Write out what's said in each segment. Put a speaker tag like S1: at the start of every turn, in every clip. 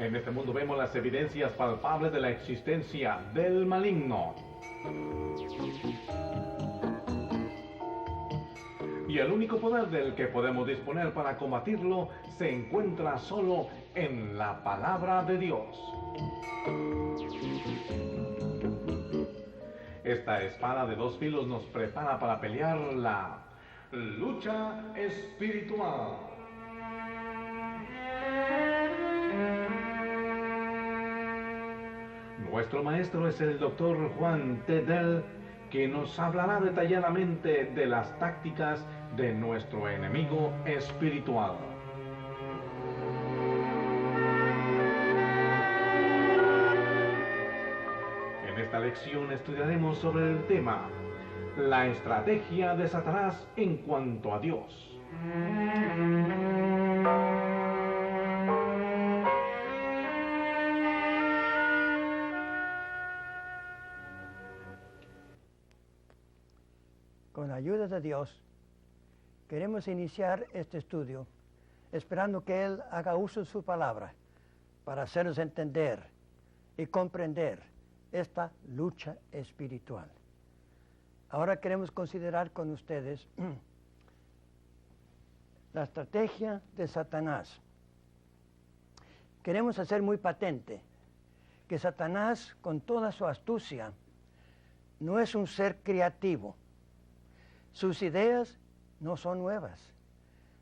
S1: En este mundo vemos las evidencias palpables de la existencia del maligno. Y el único poder del que podemos disponer para combatirlo se encuentra solo en la palabra de Dios. Esta espada de dos filos nos prepara para pelear la lucha espiritual. Nuestro maestro es el Dr. Juan T. Dell, que nos hablará detalladamente de las tácticas de nuestro enemigo espiritual. En esta lección estudiaremos sobre el tema, la estrategia de Satanás en cuanto a Dios.
S2: Con la ayuda de Dios, queremos iniciar este estudio esperando que Él haga uso de su palabra para hacernos entender y comprender esta lucha espiritual. Ahora queremos considerar con ustedes la estrategia de Satanás. Queremos hacer muy patente que Satanás, con toda su astucia, no es un ser creativo. Sus ideas no son nuevas.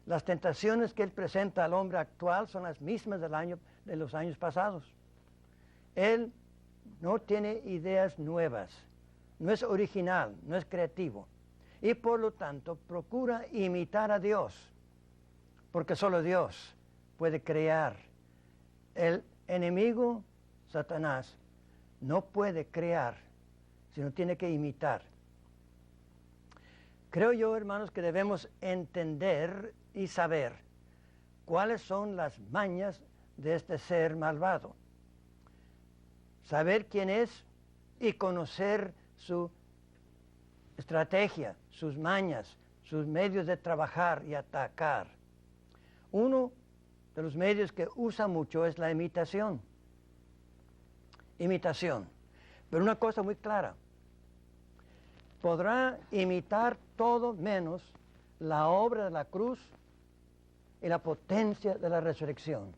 S2: Las tentaciones que él presenta al hombre actual son las mismas de los años pasados. Él no tiene ideas nuevas, no es original, no es creativo. Y por lo tanto procura imitar a Dios, porque solo Dios puede crear. El enemigo, Satanás, no puede crear, sino tiene que imitar. Creo yo, hermanos, que debemos entender y saber cuáles son las mañas de este ser malvado. Saber quién es y conocer su estrategia, sus mañas, sus medios de trabajar y atacar. Uno de los medios que usa mucho es la imitación. Imitación. Pero una cosa muy clara. Podrá imitar todo menos la obra de la cruz y la potencia de la resurrección.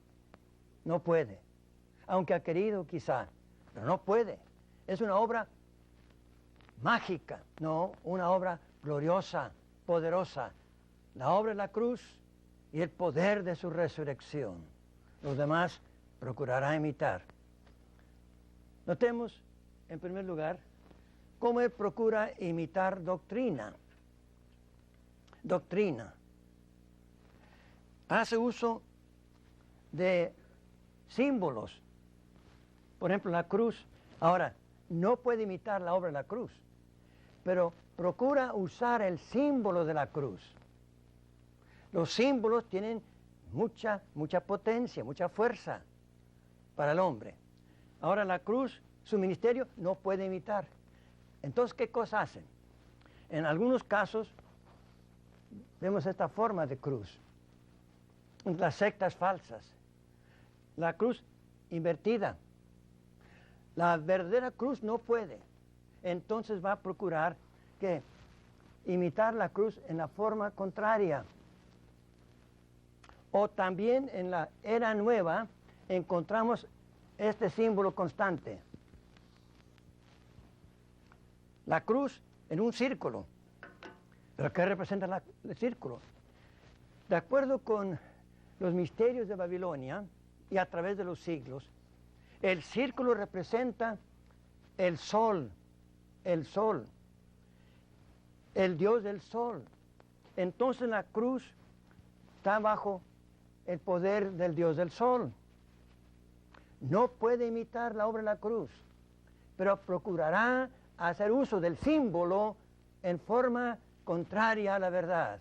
S2: No puede. Aunque ha querido quizá, pero no puede. Es una obra mágica, no una obra gloriosa, poderosa. La obra de la cruz y el poder de su resurrección. Los demás procurará imitar. Notemos, en primer lugar, cómo él procura imitar doctrina. Doctrina. Hace uso de símbolos. Por ejemplo, la cruz. Ahora, no puede imitar la obra de la cruz, pero procura usar el símbolo de la cruz. Los símbolos tienen mucha potencia, mucha fuerza para el hombre. Ahora la cruz, su ministerio, no puede imitar. Entonces, ¿qué cosa hacen? En algunos casos, vemos esta forma de cruz. Las sectas falsas. La cruz invertida. La verdadera cruz no puede. Entonces va a procurar que imitar la cruz en la forma contraria. O también en la era nueva encontramos este símbolo constante. La cruz en un círculo. ¿Pero qué representa el círculo? De acuerdo con los misterios de Babilonia y a través de los siglos, el círculo representa el sol, el Dios del sol. Entonces la cruz está bajo el poder del Dios del sol. No puede imitar la obra de la cruz, pero procurará hacer uso del símbolo en forma contraria a la verdad.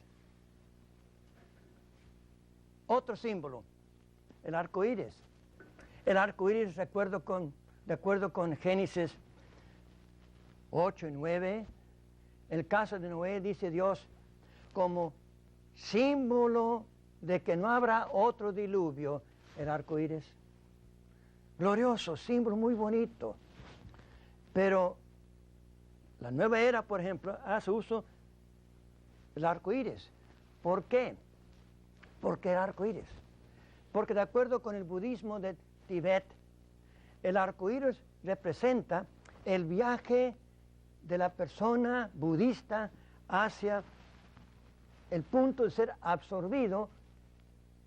S2: Otro símbolo, el arco iris. El arco iris, de acuerdo con Génesis 8 y 9, el caso de Noé, dice Dios, como símbolo de que no habrá otro diluvio, el arco iris. glorioso, símbolo muy bonito. Pero la nueva era, por ejemplo, hace uso del arco iris. ¿Por qué? ¿Por qué el arco iris? Porque de acuerdo con el budismo de Tibet, el arco iris representa el viaje de la persona budista hacia el punto de ser absorbido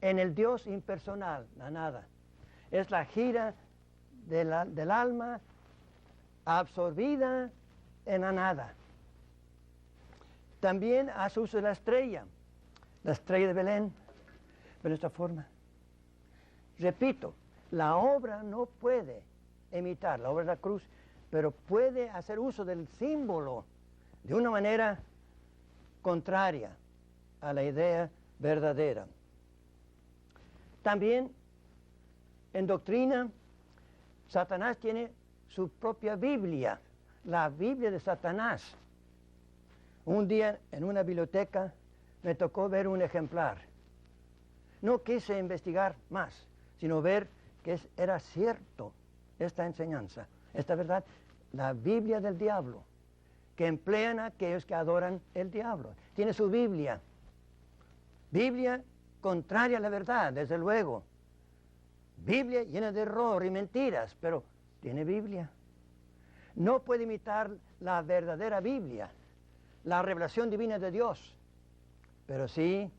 S2: en el Dios impersonal, la nada. Es la gira del alma absorbida en la nada. También hace uso de la estrella de Belén, de esta forma. Repito, la obra no puede imitar la obra de la cruz, pero puede hacer uso del símbolo de una manera contraria a la idea verdadera. También en doctrina, Satanás tiene su propia Biblia, la Biblia de Satanás. Un día en una biblioteca me tocó ver un ejemplar. No quise investigar más, sino ver que era cierto esta enseñanza, esta verdad, la Biblia del diablo, que emplean aquellos que adoran el diablo. Tiene su Biblia contraria a la verdad, desde luego. Biblia llena de error y mentiras, pero tiene Biblia. No puede imitar la verdadera Biblia, la revelación divina de Dios, pero sí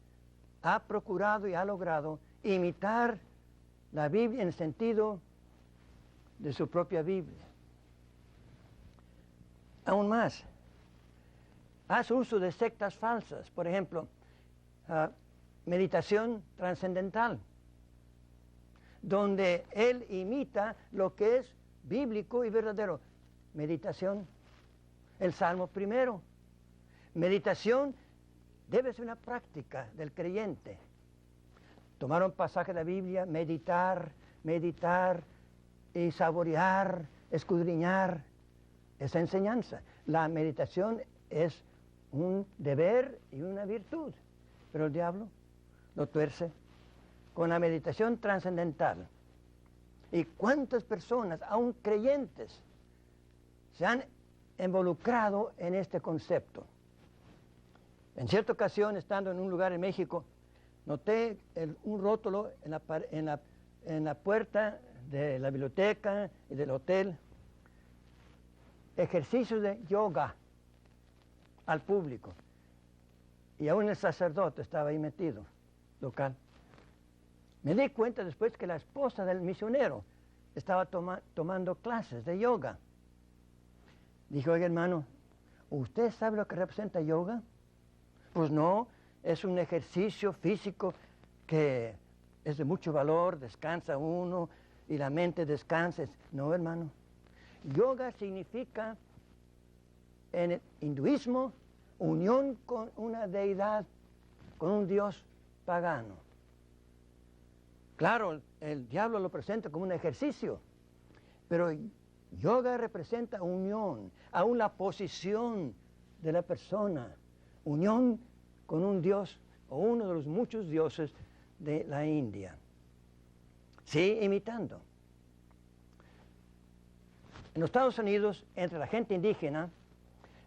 S2: ha procurado y ha logrado imitar la Biblia en el sentido de su propia Biblia. Aún más, hace uso de sectas falsas, por ejemplo, meditación trascendental, donde él imita lo que es bíblico y verdadero. Meditación, el Salmo primero. Meditación debe ser una práctica del creyente. Tomar un pasaje de la Biblia, meditar y saborear, escudriñar esa enseñanza. La meditación es un deber y una virtud, pero el diablo lo tuerce con la meditación trascendental. ¿Y cuántas personas, aun creyentes, se han involucrado en este concepto? En cierta ocasión, estando en un lugar en México, noté un rótulo en la puerta de la biblioteca y del hotel: ejercicios de yoga al público. Y aún el sacerdote estaba ahí metido, local. Me di cuenta después que la esposa del misionero estaba tomando clases de yoga. Dije: oiga, hermano, ¿usted sabe lo que representa yoga? Pues no, es un ejercicio físico que es de mucho valor, descansa uno y la mente descansa. No, hermano. Yoga significa, en el hinduismo, unión con una deidad, con un dios pagano. Claro, el diablo lo presenta como un ejercicio, pero yoga representa unión, aún la posición de la persona, unión con un dios o uno de los muchos dioses de la India. Sí, imitando. En los Estados Unidos, entre la gente indígena,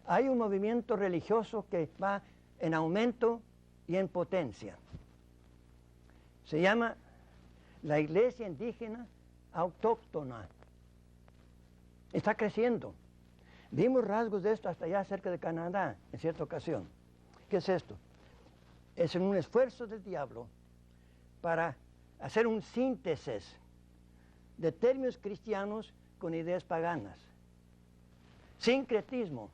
S2: hay un movimiento religioso que va en aumento y en potencia. Se llama la Iglesia Indígena Autóctona. Está creciendo. Vimos rasgos de esto hasta allá cerca de Canadá, en cierta ocasión. ¿Qué es esto? Es un esfuerzo del diablo para hacer un síntesis de términos cristianos con ideas paganas. Sincretismo.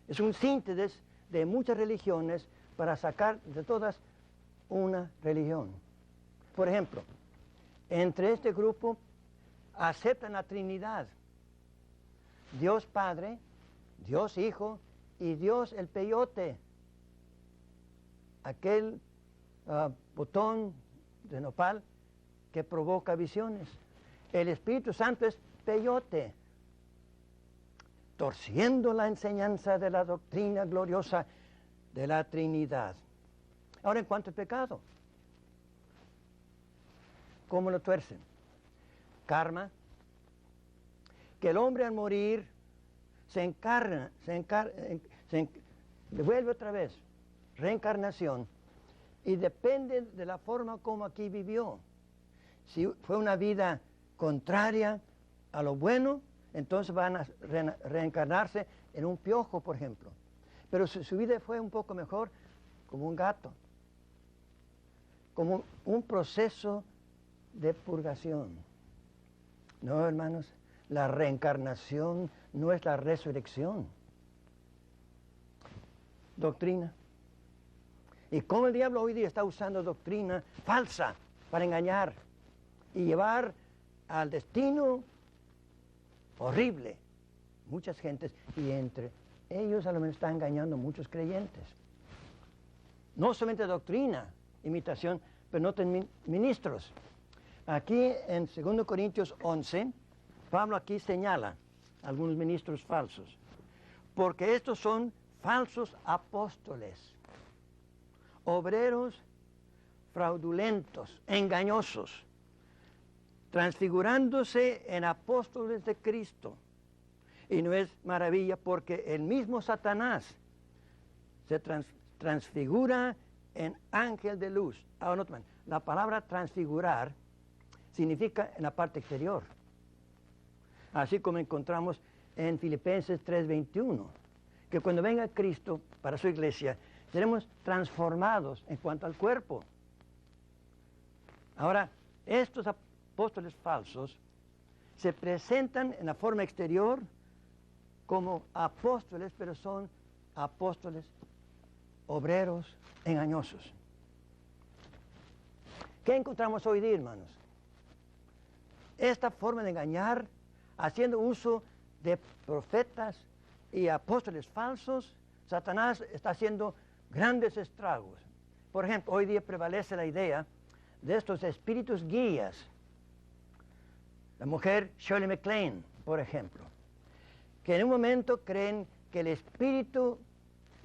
S2: Es un síntesis de muchas religiones para sacar de todas una religión. Por ejemplo, entre este grupo aceptan la Trinidad: Dios Padre, Dios Hijo y Dios el Peyote, aquel botón de nopal que provoca visiones. El Espíritu Santo es peyote, torciendo la enseñanza de la doctrina gloriosa de la Trinidad. Ahora, en cuanto al pecado, ¿cómo lo tuercen? karma, que el hombre al morir se encarna, devuelve otra vez, reencarnación, y depende de la forma como aquí vivió. Si fue una vida contraria a lo bueno, entonces van a reencarnarse en un piojo, por ejemplo. Pero si su vida fue un poco mejor, como un gato, como un proceso de purgación. No, hermanos, la reencarnación no es la resurrección. Doctrina. Y cómo el diablo hoy día está usando doctrina falsa para engañar y llevar al destino horrible muchas gentes, y entre ellos a lo menos está engañando muchos creyentes. No solamente doctrina, imitación, pero no ministros. Aquí en 2 Corintios 11, Pablo aquí señala algunos ministros falsos, porque estos son falsos apóstoles, obreros fraudulentos, engañosos, transfigurándose en apóstoles de Cristo. Y no es maravilla, porque el mismo Satanás se transfigura en ángel de luz. Ahora, noten, la palabra transfigurar significa en la parte exterior. Así como encontramos en Filipenses 3:21, que cuando venga Cristo para su iglesia, seremos transformados en cuanto al cuerpo. Ahora, estos apóstoles falsos se presentan en la forma exterior como apóstoles, pero son apóstoles obreros engañosos. ¿Qué encontramos hoy día, hermanos? Esta forma de engañar, haciendo uso de profetas y apóstoles falsos, Satanás está haciendo grandes estragos. Por ejemplo, hoy día prevalece la idea de estos espíritus guías. La mujer Shirley MacLaine, por ejemplo, que en un momento creen que el espíritu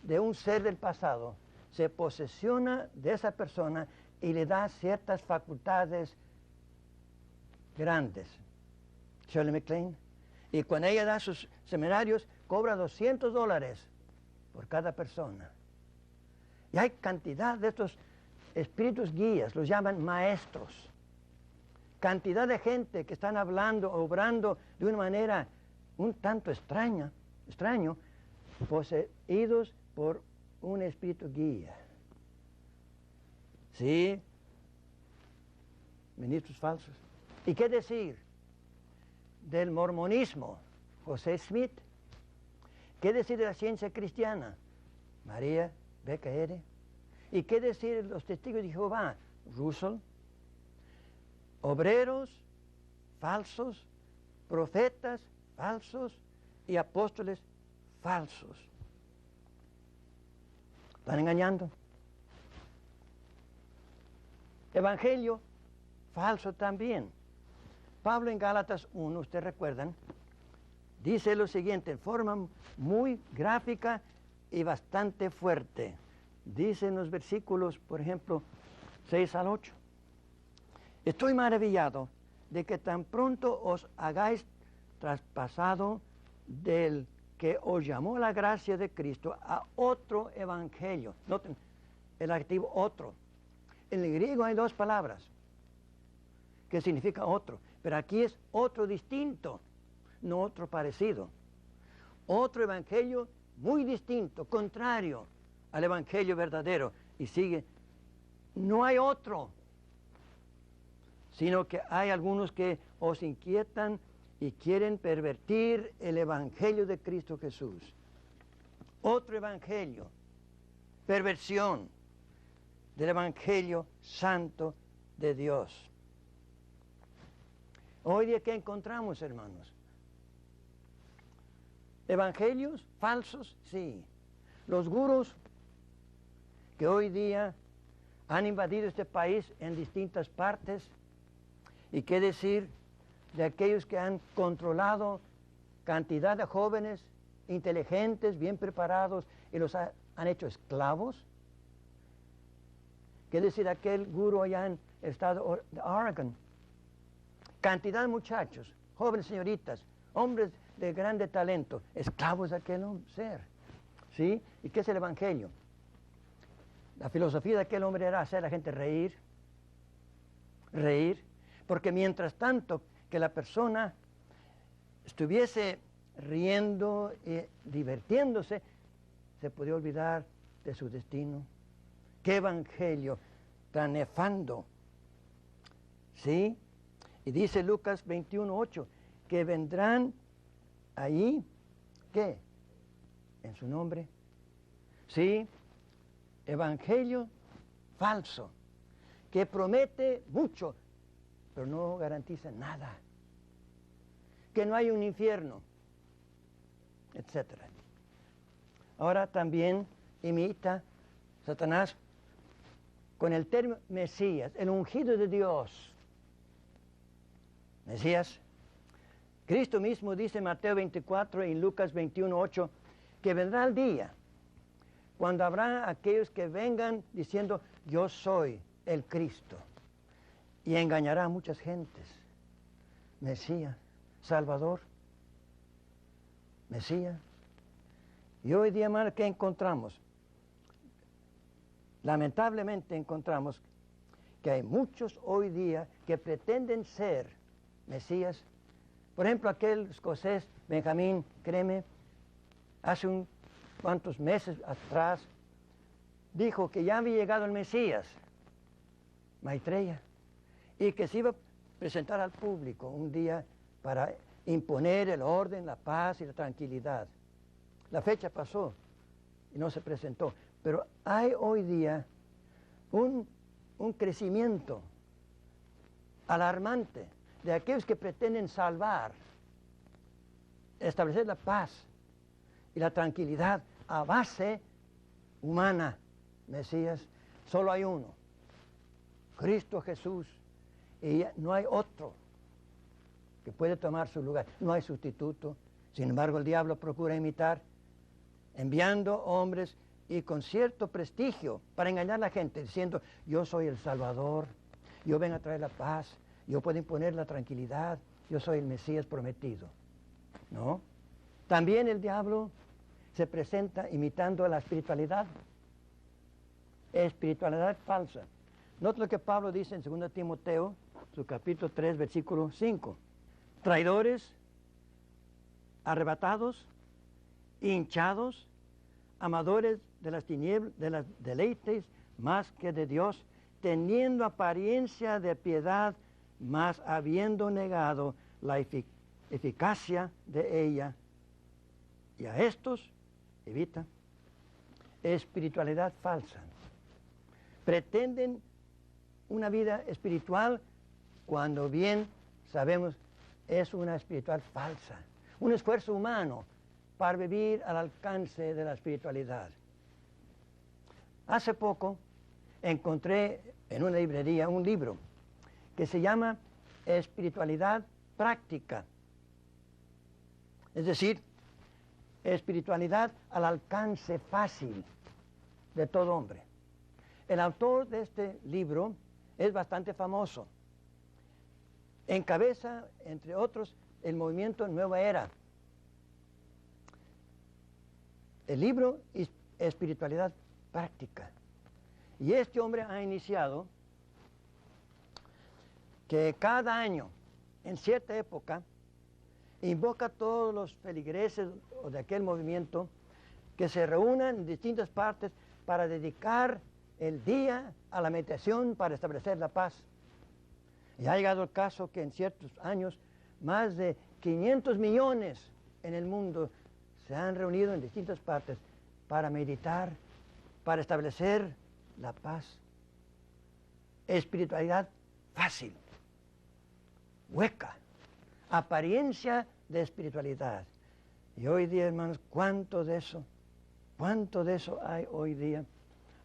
S2: de un ser del pasado se posesiona de esa persona y le da ciertas facultades grandes. Shirley MacLaine. Y cuando ella da sus seminarios, cobra $200 por cada persona. Y hay cantidad de estos espíritus guías, los llaman maestros. Cantidad de gente que están hablando, obrando de una manera un tanto extraño, poseídos por un espíritu guía. Sí, ministros falsos. ¿Y qué decir del mormonismo? José Smith. ¿Qué decir de la ciencia cristiana? María Becaere. ¿Y qué decir de los testigos de Jehová? Russell. Obreros falsos, profetas falsos y apóstoles falsos. Están engañando. Evangelio falso también. Pablo en Gálatas 1, ustedes recuerdan, dice lo siguiente en forma muy gráfica y bastante fuerte. Dice en los versículos, por ejemplo, 6 al 8. Estoy maravillado de que tan pronto os hagáis traspasado del que os llamó la gracia de Cristo a otro evangelio. Noten el adjetivo otro. En el griego hay dos palabras que significa otro, pero aquí es otro distinto, no otro parecido. Otro evangelio muy distinto, contrario al evangelio verdadero. Y sigue, no hay otro, sino que hay algunos que os inquietan y quieren pervertir el evangelio de Cristo Jesús. Otro evangelio, perversión del evangelio santo de Dios. Hoy día, ¿qué encontramos, hermanos? ¿Evangelios falsos? Sí. Los gurús que hoy día han invadido este país en distintas partes. ¿Y qué decir de aquellos que han controlado cantidad de jóvenes inteligentes, bien preparados, y los han hecho esclavos? ¿Qué decir de aquel gurú allá en el estado de Oregon, cantidad de muchachos, jóvenes señoritas, hombres de grande talento, esclavos de aquel ser. ¿Sí? ¿Y qué es el Evangelio? La filosofía de aquel hombre era hacer a la gente reír, porque mientras tanto que la persona estuviese riendo y divirtiéndose, se podía olvidar de su destino. ¡Qué evangelio tan nefando! ¿Sí? Y dice Lucas 21:8, que vendrán ahí, ¿qué? En su nombre. ¿Sí? Evangelio falso, que promete mucho, pero no garantiza nada. Que no hay un infierno, etc. Ahora también imita Satanás con el término Mesías, el ungido de Dios. Mesías. Cristo mismo dice en Mateo 24 y en Lucas 21:8 que vendrá el día cuando habrá aquellos que vengan diciendo, yo soy el Cristo, y engañará a muchas gentes. Mesías, Salvador, Mesías. Y hoy día, hermano, ¿qué encontramos? Lamentablemente encontramos que hay muchos hoy día que pretenden ser Mesías. Por ejemplo, aquel escocés, Benjamín Creme, hace un cuantos meses atrás, dijo que ya había llegado el Mesías, Maitreya, y que se iba a presentar al público un día para imponer el orden, la paz y la tranquilidad. La fecha pasó y no se presentó, pero hay hoy día un crecimiento alarmante de aquellos que pretenden salvar, establecer la paz y la tranquilidad a base humana. Mesías, solo hay uno, Cristo Jesús, y no hay otro que puede tomar su lugar, no hay sustituto. Sin embargo, el diablo procura imitar, enviando hombres y con cierto prestigio para engañar a la gente, diciendo, yo soy el Salvador, yo vengo a traer la paz, yo puedo imponer la tranquilidad, yo soy el Mesías prometido. ¿No? También el diablo se presenta imitando a la espiritualidad falsa. Nota lo que Pablo dice en 2 Timoteo, su capítulo 3, versículo 5. Traidores, arrebatados, hinchados, amadores de las tinieblas, de los deleites más que de Dios, teniendo apariencia de piedad, mas habiendo negado la eficacia de ella. Y a estos evita. Espiritualidad falsa. Pretenden una vida espiritual cuando bien sabemos es una espiritual falsa. Un esfuerzo humano para vivir al alcance de la espiritualidad. Hace poco encontré en una librería un libro que se llama Espiritualidad Práctica. Es decir, espiritualidad al alcance fácil de todo hombre. El autor de este libro es bastante famoso. Encabeza, entre otros, el movimiento Nueva Era. El libro es Espiritualidad Práctica. Y este hombre ha iniciado que cada año, en cierta época, invoca a todos los feligreses de aquel movimiento que se reúnan en distintas partes para dedicar el día a la meditación para establecer la paz. Y ha llegado el caso que en ciertos años más de 500 millones en el mundo se han reunido en distintas partes para meditar, para establecer la paz. Espiritualidad fácil, hueca, apariencia de espiritualidad. Y hoy día, hermanos, ¿cuánto de eso hay hoy día?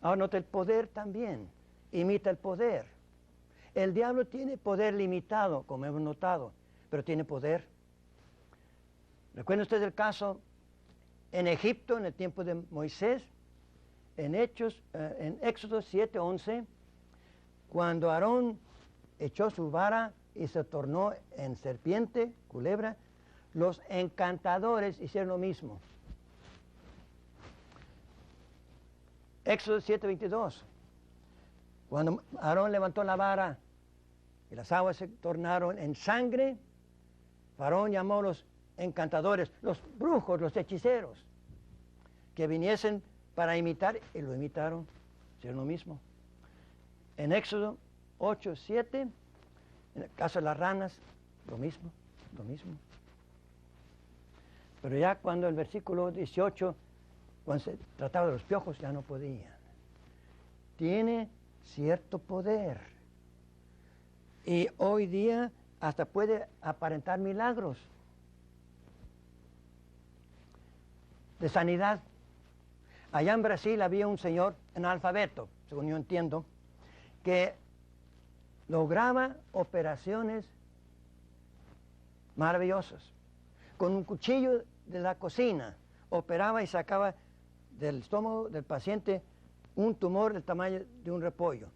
S2: Ahora nota el poder también, imita el poder. El diablo tiene poder limitado, como hemos notado, pero tiene poder. ¿Recuerdan ustedes el caso en Egipto, en el tiempo de Moisés? En Éxodo 7:11, cuando Aarón echó su vara y se tornó en serpiente, culebra. Los encantadores hicieron lo mismo. Éxodo 7:22. Cuando Aarón levantó la vara y las aguas se tornaron en sangre, Faraón llamó a los encantadores, los brujos, los hechiceros, que viniesen para imitar, y lo imitaron, hicieron lo mismo. En Éxodo 8:7, en el caso de las ranas, lo mismo, lo mismo. Pero ya cuando el versículo 18, cuando se trataba de los piojos, ya no podían. Tiene cierto poder. Y hoy día hasta puede aparentar milagros de sanidad. Allá en Brasil había un señor analfabeto, según yo entiendo, que lograba operaciones maravillosas. Con un cuchillo de la cocina operaba y sacaba del estómago del paciente un tumor del tamaño de un repollo.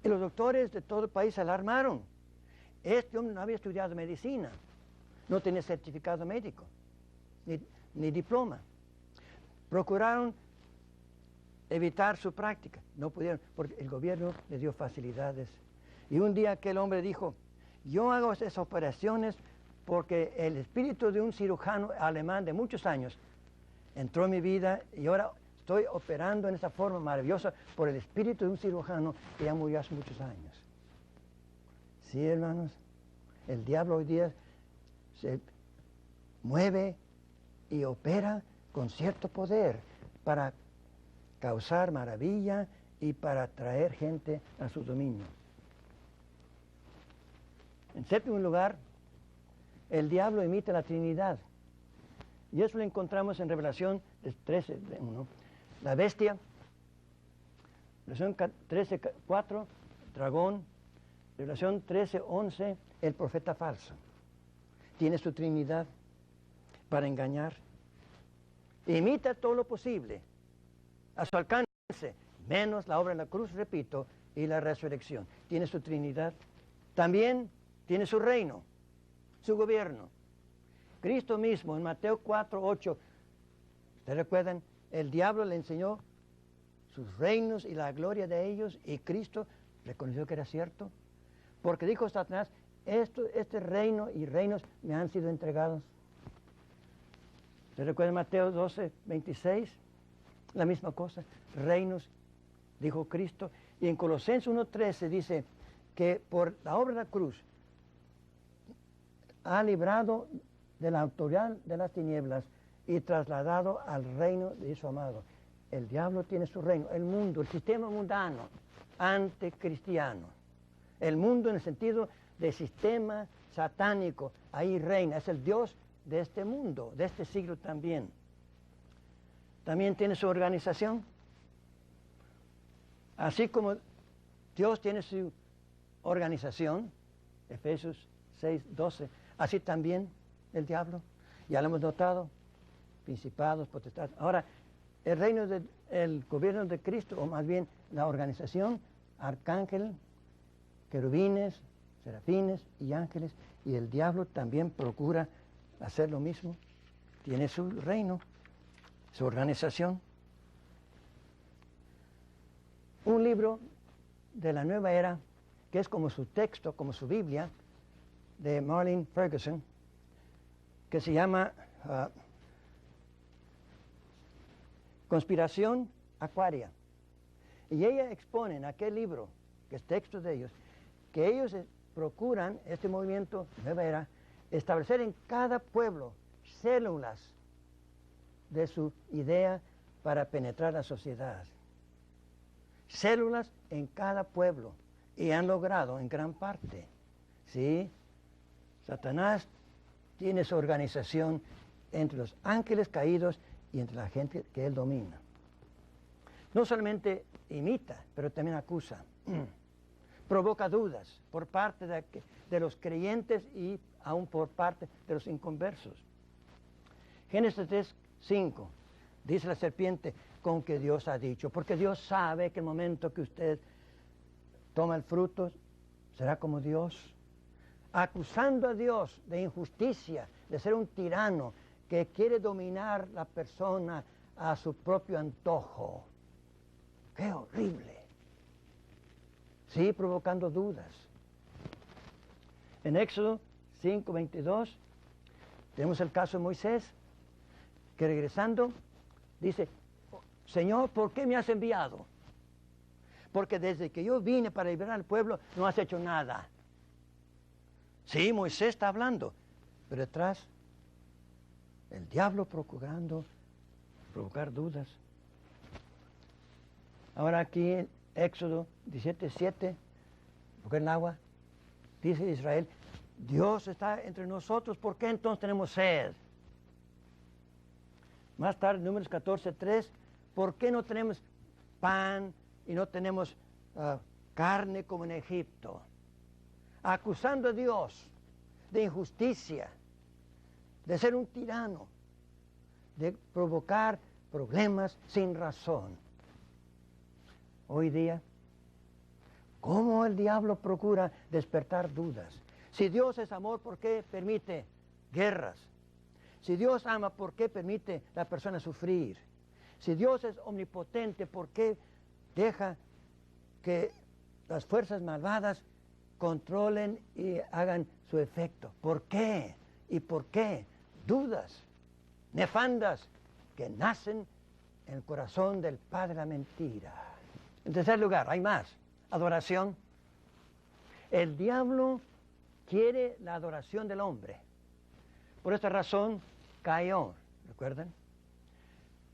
S2: Y los doctores de todo el país se alarmaron. Este hombre no había estudiado medicina, no tenía certificado médico, ni diploma. Procuraron evitar su práctica, no pudieron, porque el gobierno le dio facilidades. Y un día aquel hombre dijo, yo hago esas operaciones porque el espíritu de un cirujano alemán de muchos años entró en mi vida y ahora estoy operando en esa forma maravillosa por el espíritu de un cirujano que ya murió hace muchos años. Sí, hermanos, el diablo hoy día se mueve y opera con cierto poder para causar maravilla y para traer gente a su dominio. En séptimo lugar, el diablo imita la Trinidad. Y eso lo encontramos en Revelación 13:1. La bestia, Revelación 13:4, dragón, Revelación 13:11, el profeta falso. Tiene su Trinidad para engañar. Imita todo lo posible a su alcance, menos la obra de la cruz, repito, y la resurrección. Tiene su Trinidad. También tiene su reino, su gobierno. Cristo mismo en Mateo 4:8, ¿ustedes recuerdan? El diablo le enseñó sus reinos y la gloria de ellos, y Cristo reconoció que era cierto, porque dijo Satanás, este reino y reinos me han sido entregados. ¿Ustedes recuerdan Mateo 12:26? La misma cosa, reinos, dijo Cristo. Y en Colosenses 1:13 dice que por la obra de la cruz ha librado de la autoridad de las tinieblas y trasladado al reino de su amado. El diablo tiene su reino, el mundo, el sistema mundano, anticristiano. El mundo en el sentido de sistema satánico, ahí reina, es el Dios de este mundo, de este siglo también. También tiene su organización. Así como Dios tiene su organización, Efesios 6:12, así también el diablo. Ya lo hemos notado, principados, potestades. Ahora, el reino el gobierno de Cristo, o más bien la organización, arcángel, querubines, serafines y ángeles, y el diablo también procura hacer lo mismo. Tiene su reino, su organización. Un libro de la nueva era, que es como su texto, como su Biblia, de Marlene Ferguson, que se llama Conspiración Acuaria. Y ella expone en aquel libro, que es texto de ellos, que ellos procuran, este movimiento nueva era, establecer en cada pueblo células de su idea para penetrar la sociedad. Células en cada pueblo. Y han logrado en gran parte. ¿Sí? Satanás tiene su organización entre los ángeles caídos y entre la gente que él domina. No solamente imita, pero también acusa. Provoca dudas por parte de los creyentes y aún por parte de los inconversos. Génesis 3:5 dice la serpiente, con que Dios ha dicho, porque Dios sabe que el momento que usted toma el fruto, ¿Será como Dios? Acusando a Dios de injusticia, de ser un tirano que quiere dominar la persona a su propio antojo. ¡Qué horrible! Sí, provocando dudas. En Éxodo 5:22 tenemos el caso de Moisés, que regresando dice, Señor, ¿por qué me has enviado? Porque desde que yo vine para liberar al pueblo no has hecho nada. Sí, Moisés está hablando, pero detrás el diablo procurando provocar dudas. Ahora aquí en Éxodo 17:7, porque el agua, dice Israel, Dios está entre nosotros, ¿por qué entonces tenemos sed? Más tarde, Números 14:3, ¿por qué no tenemos pan y no tenemos carne como en Egipto? Acusando a Dios de injusticia, de ser un tirano, de provocar problemas sin razón. Hoy día, ¿cómo el diablo procura despertar dudas? Si Dios es amor, ¿por qué permite guerras? Si Dios ama, ¿por qué permite a la persona sufrir? Si Dios es omnipotente, ¿por qué deja que las fuerzas malvadas controlen y hagan su efecto? ¿Por qué? ¿Y por qué? Dudas nefandas que nacen en el corazón del padre de la mentira. En tercer lugar, hay más. Adoración. El diablo quiere la adoración del hombre. Por esta razón cayó, ¿recuerdan?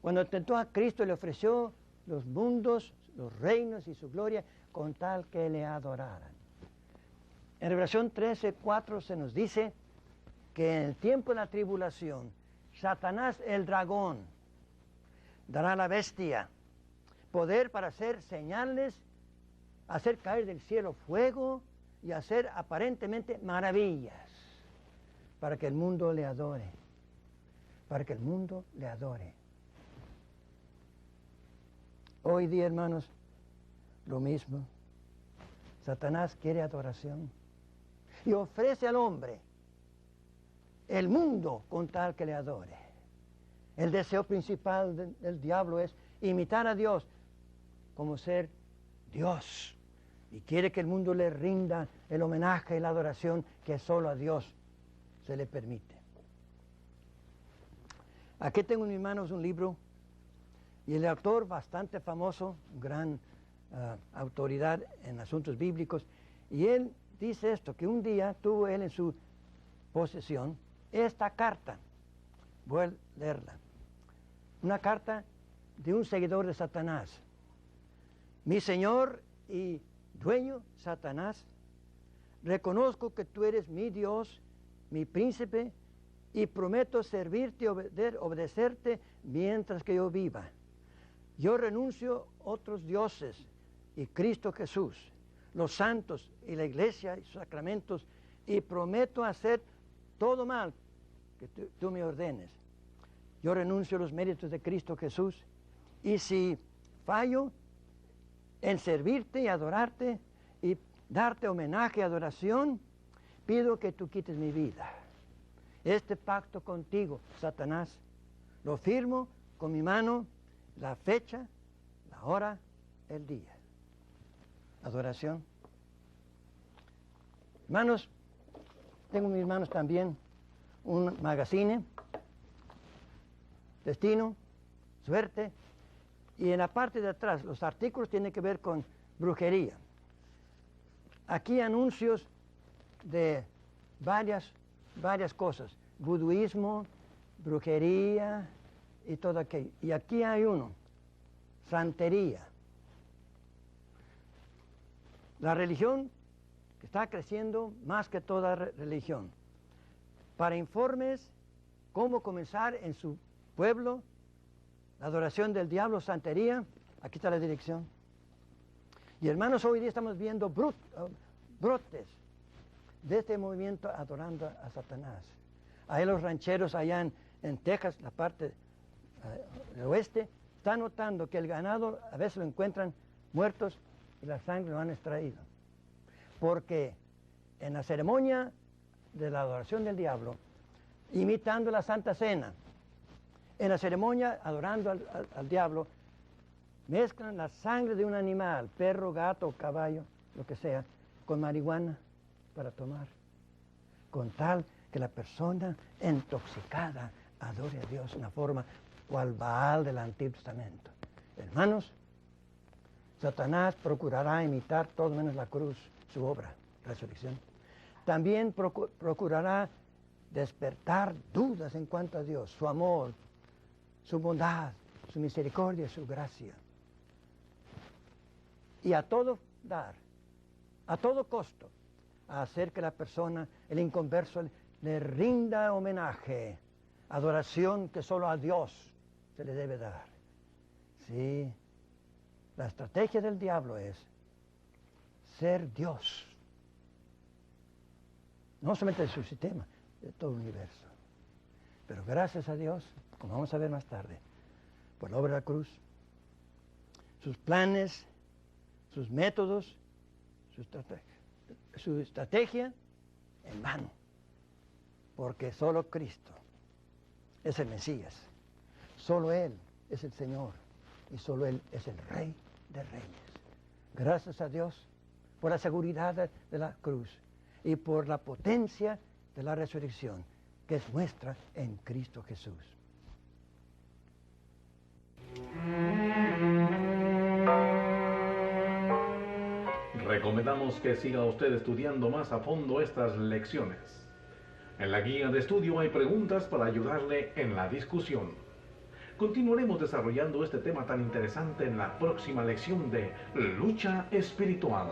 S2: Cuando tentó a Cristo le ofreció los mundos, los reinos y su gloria con tal que le adoraran. En Revelación 13:4 se nos dice que en el tiempo de la tribulación, Satanás el dragón dará a la bestia poder para hacer señales, hacer caer del cielo fuego y hacer aparentemente maravillas para que el mundo le adore. Para que el mundo le adore. Hoy día, hermanos, lo mismo. Satanás quiere adoración y ofrece al hombre el mundo con tal que le adore. El deseo principal del diablo es imitar a Dios como ser Dios. Y quiere que el mundo le rinda el homenaje y la adoración que solo a Dios se le permite. Aquí tengo en mis manos un libro y el autor bastante famoso, gran autoridad en asuntos bíblicos, y él dice esto, que un día tuvo él en su posesión esta carta. Voy a leerla. Una carta de un seguidor de Satanás. Mi Señor y dueño Satanás, reconozco que tú eres mi Dios, mi príncipe, y prometo servirte y obedecerte mientras que yo viva. Yo renuncio a otros dioses y Cristo Jesús, los santos y la iglesia y sus sacramentos, y prometo hacer todo mal que tú me ordenes. Yo renuncio a los méritos de Cristo Jesús, y si fallo en servirte y adorarte y darte homenaje y adoración, pido que tú quites mi vida. Este pacto contigo, Satanás, lo firmo con mi mano, la fecha, la hora, el día. Adoración. Hermanos, tengo en mis manos también un magazine, destino, suerte, y en la parte de atrás los artículos tienen que ver con brujería. Aquí anuncios de varias cosas, vuduismo, brujería y todo aquello. Y aquí hay uno, santería. La religión que está creciendo más que toda religión. Para informes, cómo comenzar en su pueblo, la adoración del diablo, santería, aquí está la dirección. Y hermanos, hoy día estamos viendo brotes de este movimiento adorando a Satanás. Ahí los rancheros allá en Texas, la parte del oeste, están notando que el ganado a veces lo encuentran muertos y la sangre lo han extraído. porque en la ceremonia de la adoración del diablo, imitando la Santa Cena, en la ceremonia adorando al diablo, mezclan la sangre de un animal, perro, gato, caballo, lo que sea, con marihuana para tomar, con tal que la persona intoxicada adore a Dios de una forma cual Baal del Antiguo Testamento. Hermanos, Satanás procurará imitar todo menos la cruz, su obra, resurrección. También procurará despertar dudas en cuanto a Dios, su amor, su bondad, su misericordia, su gracia. Y a todo dar, a todo costo, a hacer que la persona, el inconverso, le rinda homenaje, adoración que solo a Dios se le debe dar. Sí, la estrategia del diablo es ser Dios. No solamente de su sistema, de todo el universo. Pero gracias a Dios, como vamos a ver más tarde, por la obra de la cruz, sus planes, sus métodos, su estrategia en vano. Porque solo Cristo es el Mesías. Solo Él es el Señor. Y solo Él es el Rey de Reyes. Gracias a Dios por la seguridad de la cruz y por la potencia de la resurrección que es nuestra en Cristo Jesús.
S1: Recomendamos que siga usted estudiando más a fondo estas lecciones. En la guía de estudio hay preguntas para ayudarle en la discusión. Continuaremos desarrollando este tema tan interesante en la próxima lección de Lucha Espiritual.